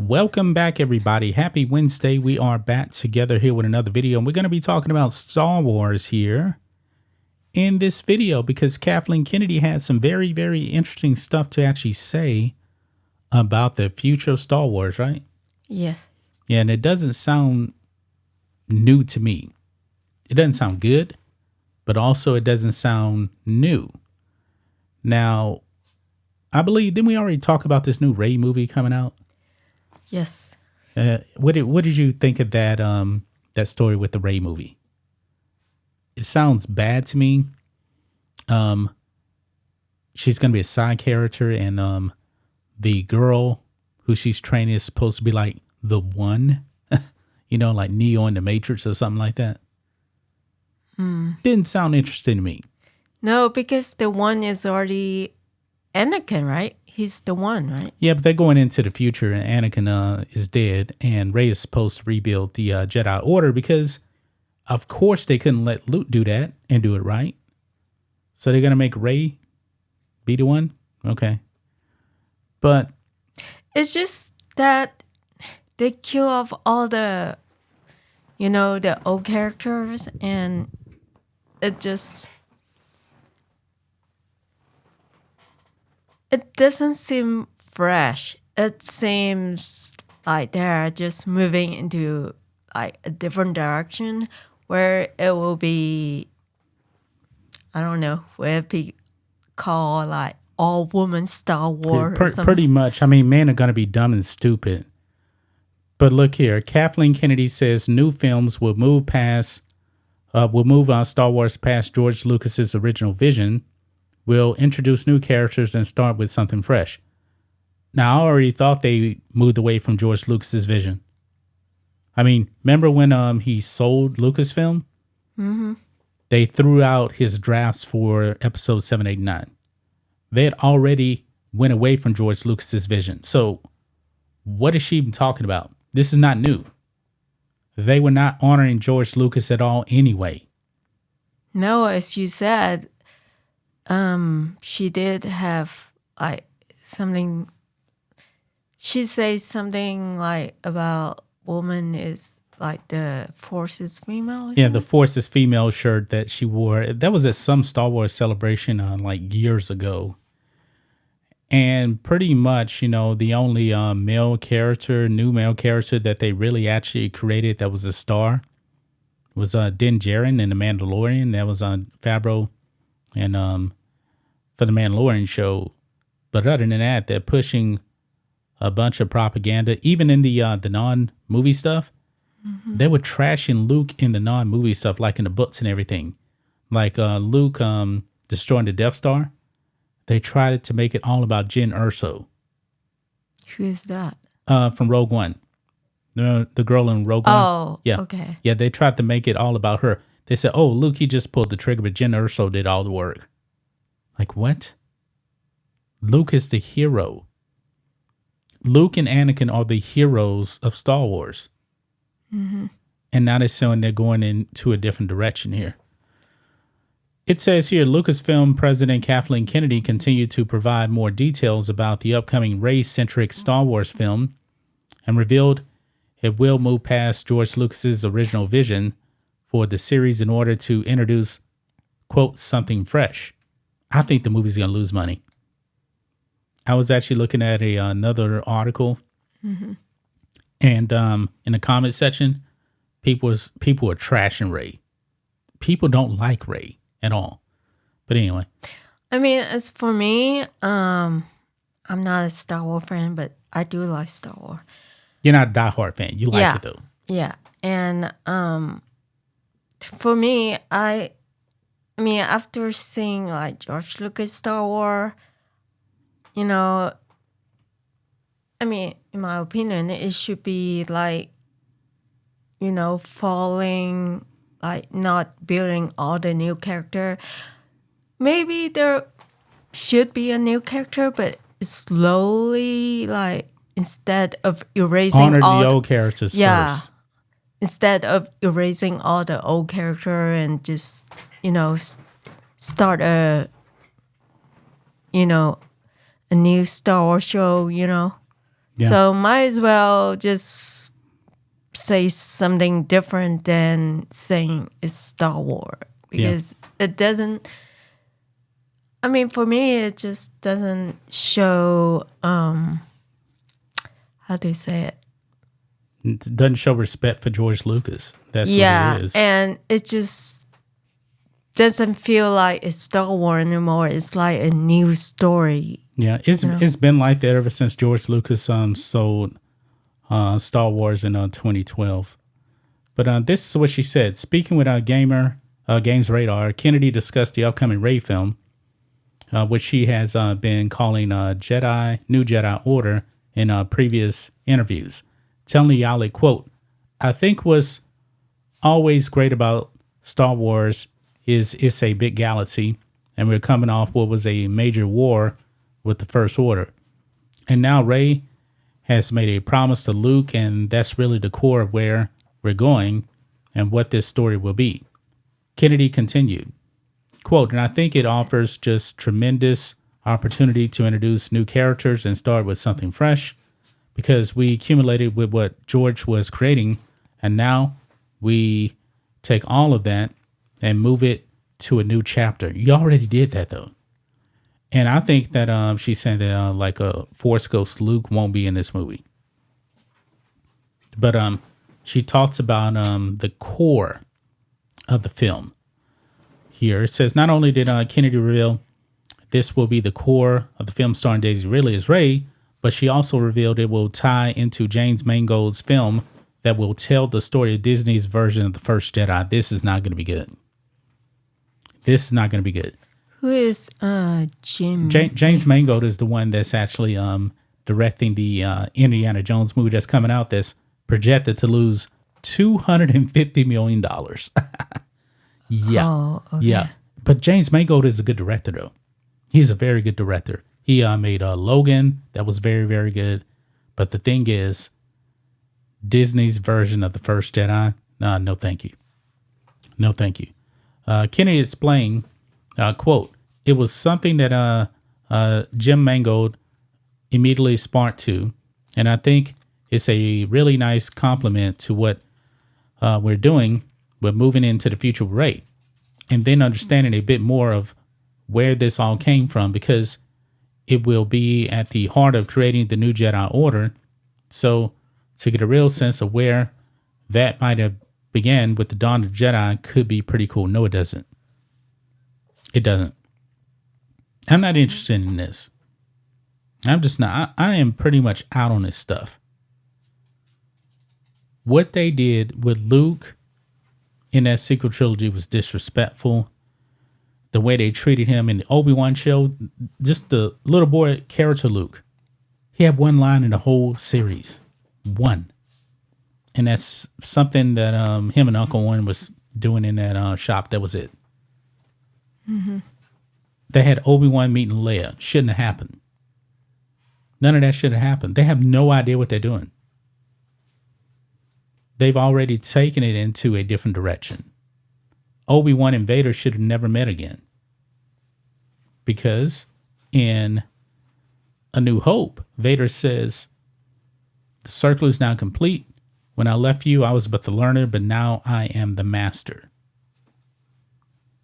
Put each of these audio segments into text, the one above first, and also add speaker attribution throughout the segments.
Speaker 1: Welcome back, everybody. Happy Wednesday. We are back together here with another video, and we're going to be talking about Star Wars here in this video because Kathleen Kennedy had some very, very interesting stuff to actually say about the future of Star Wars, right?
Speaker 2: Yes.
Speaker 1: Yeah, and it doesn't sound new to me. It doesn't sound good, but also it doesn't sound new. Now, I believe, didn't we already talk about this new Rey movie coming out?
Speaker 2: Yes.
Speaker 1: What did you think of that that story with the Rey movie? It sounds bad to me. She's gonna be a side character, and the girl who she's training is supposed to be like the one, like Neo in the Matrix or something like that. Didn't sound interesting to me.
Speaker 2: No, because the one is already Anakin, right? He's the one, right?
Speaker 1: Yeah, but they're going into the future, and Anakin is dead, and Rey is supposed to rebuild the Jedi Order because, of course, they couldn't let Luke do that and do it right. So they're going to make Rey be the one? Okay. But
Speaker 2: it's just that they kill off all the, the old characters, and it doesn't seem fresh. It seems like they're just moving into like a different direction where it will be, I don't know, where it be called like all woman Star Wars or something.
Speaker 1: Pretty much. I mean, men are going to be dumb and stupid. But look here, Kathleen Kennedy says new films will move on Star Wars past George Lucas's original vision. We'll introduce new characters and start with something fresh. Now, I already thought they moved away from George Lucas's vision. I mean, remember when he sold Lucasfilm? Mm-hmm. They threw out his drafts for episode 7, 8, 9. They had already went away from George Lucas's vision. So what is she even talking about? This is not new. They were not honoring George Lucas at all anyway.
Speaker 2: No, as you said, she did have like something. She says something like about woman is like the Force is female.
Speaker 1: Yeah, the Force is female shirt that she wore. That was at some Star Wars celebration like years ago. And pretty much, the only new male character that they really actually created that was a star was Din Djarin in The Mandalorian. That was on Favreau and for the Mandalorian show. But other than that, they're pushing a bunch of propaganda. Even in the non-movie stuff, they were trashing Luke in the non-movie stuff, like in the books and everything. Like Luke destroying the Death Star. They tried to make it all about Jyn Erso.
Speaker 2: Who is that?
Speaker 1: From Rogue One. The girl in Rogue One.
Speaker 2: Oh,
Speaker 1: yeah.
Speaker 2: Okay.
Speaker 1: Yeah, they tried to make it all about her. They said, oh, Luke, he just pulled the trigger, but Jyn Erso did all the work. Like, what? Luke is the hero. Luke and Anakin are the heroes of Star Wars. Mm-hmm. And now they're going into a different direction here. It says here, Lucasfilm President Kathleen Kennedy continued to provide more details about the upcoming Rey-centric Star Wars film and revealed it will move past George Lucas's original vision for the series in order to introduce, quote, something fresh. I think the movie's going to lose money. I was actually looking at another article, and in the comment section, people are trashing Rey. People don't like Rey at all. But anyway.
Speaker 2: I mean, as for me, I'm not a Star Wars fan, but I do like Star Wars.
Speaker 1: You're not a diehard fan. You like it, though.
Speaker 2: Yeah. And for me, I mean, after seeing like George Lucas Star Wars, I mean, in my opinion, it should be like, following, like not building all the new character. Maybe there should be a new character, but slowly, like instead of erasing
Speaker 1: honor
Speaker 2: all
Speaker 1: the old characters first.
Speaker 2: Instead of erasing all the old character and just start a new Star Wars show,
Speaker 1: Yeah.
Speaker 2: So might as well just say something different than saying it's Star Wars because it doesn't. I mean, for me, it just doesn't show. How do you say it?
Speaker 1: It doesn't show respect for George Lucas. That's what it is.
Speaker 2: And it just doesn't feel like it's Star Wars anymore. It's like a new story.
Speaker 1: Yeah, it's been like that ever since George Lucas sold Star Wars in 2012. But this is what she said. Speaking with Games Radar, Kennedy discussed the upcoming Rey film, which she has been calling New Jedi Order in previous interviews, telling the outlet, quote, "I think what's always great about Star Wars is it's a big galaxy, and we're coming off what was a major war with the First Order. And now Rey has made a promise to Luke, and that's really the core of where we're going and what this story will be." Kennedy continued, quote, "And I think it offers just tremendous opportunity to introduce new characters and start with something fresh, because we accumulated with what George was creating, and now we take all of that and move it to a new chapter." You already did that, though. And I think that she's saying that like a Force Ghost Luke won't be in this movie. But she talks about the core of the film. Here it says, not only did Kennedy reveal this will be the core of the film starring Daisy Ridley as Rey, but she also revealed it will tie into James Mangold's film that will tell the story of Disney's version of The First Jedi. This is not going to be good. This is not going to be good.
Speaker 2: Who is Jim?
Speaker 1: James Mangold is the one that's actually directing the Indiana Jones movie that's coming out that's projected to lose $250 million. Yeah.
Speaker 2: Oh, okay.
Speaker 1: Yeah. But James Mangold is a good director, though. He's a very good director. He made Logan. That was very, very good. But the thing is, Disney's version of The First Jedi, no thank you. No thank you. Kennedy explained, quote, "It was something that Jim Mangold immediately sparked to, and I think it's a really nice compliment to what we're doing with moving into the future with Rey, and then understanding a bit more of where this all came from, because it will be at the heart of creating the new Jedi Order. So to get a real sense of where that might have began with the dawn of the Jedi could be pretty cool." No, it doesn't. It doesn't. I'm not interested in this. I'm just not. I am pretty much out on this stuff. What they did with Luke in that sequel trilogy was disrespectful. The way they treated him in the Obi-Wan show, just the little boy character Luke. He had one line in the whole series. One. And that's something that him and Uncle Owen was doing in that shop. That was it. Mm-hmm. They had Obi-Wan meeting Leia. Shouldn't have happened. None of that should have happened. They have no idea what they're doing. They've already taken it into a different direction. Obi-Wan and Vader should have never met again. Because in A New Hope, Vader says, "The circle is now complete. When I left you, I was but the learner, but now I am the master."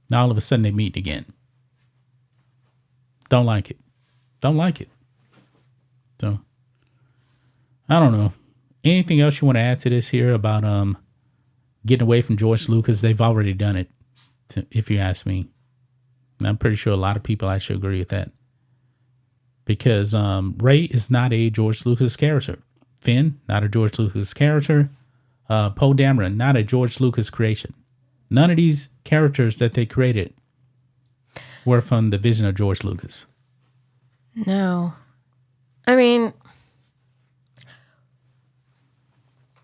Speaker 1: Now all of a sudden they meet again. Don't like it. Don't like it. So, I don't know. Anything else you want to add to this here about getting away from George Lucas? They've already done it, if you ask me. And I'm pretty sure a lot of people actually agree with that. Because Rey is not a George Lucas character. Finn, not a George Lucas character. Poe Dameron, not a George Lucas creation. None of these characters that they created were from the vision of George Lucas.
Speaker 2: No. I mean,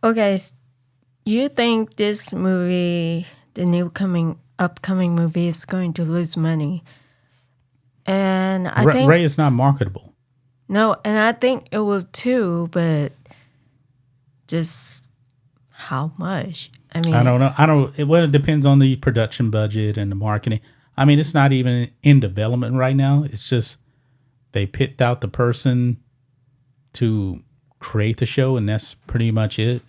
Speaker 2: okay, you think this movie, the upcoming movie, is going to lose money? And I think
Speaker 1: Rey is not marketable.
Speaker 2: No, and I think it will too, but just how much? I mean,
Speaker 1: I don't know. It depends on the production budget and the marketing. I mean, it's not even in development right now. It's just they picked out the person to create the show, and that's pretty much it.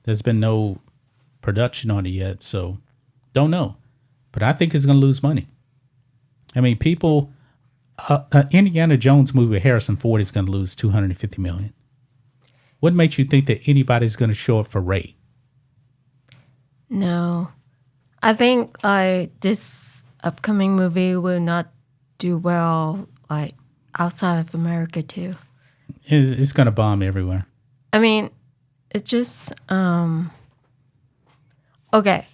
Speaker 1: There's been no production on it yet, so don't know. But I think it's going to lose money. I mean, people, Indiana Jones movie with Harrison Ford is going to lose $250 million. What makes you think that anybody's going to show up for Rey?
Speaker 2: No. I think this upcoming movie will not do well outside of America too.
Speaker 1: It's going to bomb everywhere.
Speaker 2: I mean, it's just okay.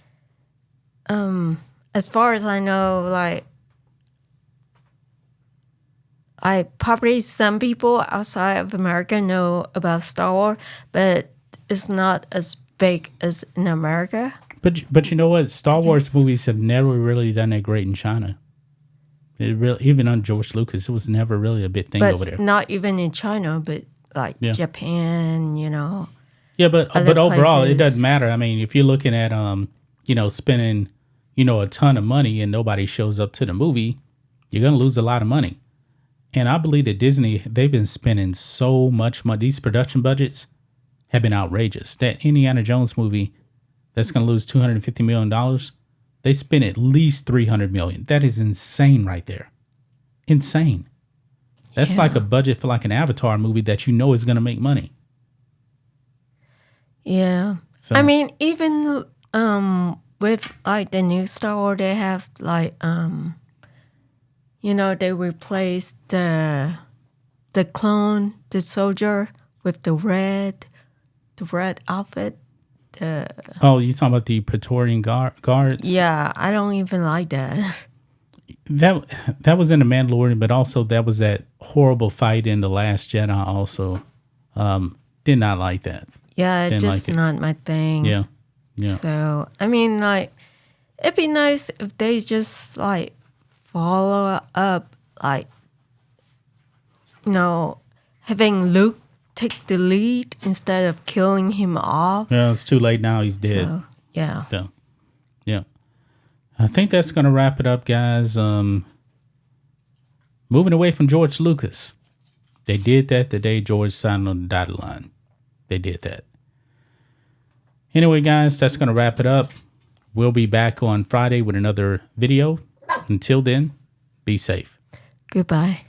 Speaker 2: As far as I know, probably some people outside of America know about Star Wars, but it's not as big as in America.
Speaker 1: But you know what? Star Wars movies have never really done that great in China. Even on George Lucas, it was never really a big thing over there.
Speaker 2: Not even in China, but Japan,
Speaker 1: Yeah, but
Speaker 2: other
Speaker 1: overall,
Speaker 2: places.
Speaker 1: it doesn't matter. I mean, if you're looking at spending a ton of money and nobody shows up to the movie, you're gonna lose a lot of money. And I believe that Disney, they've been spending so much money. These production budgets have been outrageous. That Indiana Jones movie that's gonna lose $250 million. They spent at least $300 million. That is insane right there. Insane. That's like a budget for like an Avatar movie that you know is going to make money.
Speaker 2: Yeah.
Speaker 1: So,
Speaker 2: I mean, even with the new Star Wars, they have they replaced the clone, the soldier with the red outfit.
Speaker 1: you're talking about the Praetorian guards?
Speaker 2: Yeah, I don't even like that.
Speaker 1: That was in The Mandalorian, but also that was that horrible fight in The Last Jedi also. Did not like that.
Speaker 2: Yeah, it's
Speaker 1: Didn't
Speaker 2: just
Speaker 1: like it.
Speaker 2: not my thing.
Speaker 1: Yeah.
Speaker 2: So, I mean, it'd be nice if they just, follow up, having Luke take the lead instead of killing him off.
Speaker 1: Yeah, it's too late now. He's dead.
Speaker 2: So, yeah.
Speaker 1: So, yeah. I think that's going to wrap it up, guys. Moving away from George Lucas. They did that the day George signed on the dotted line. They did that. Anyway, guys, that's going to wrap it up. We'll be back on Friday with another video. Until then, be safe.
Speaker 2: Goodbye.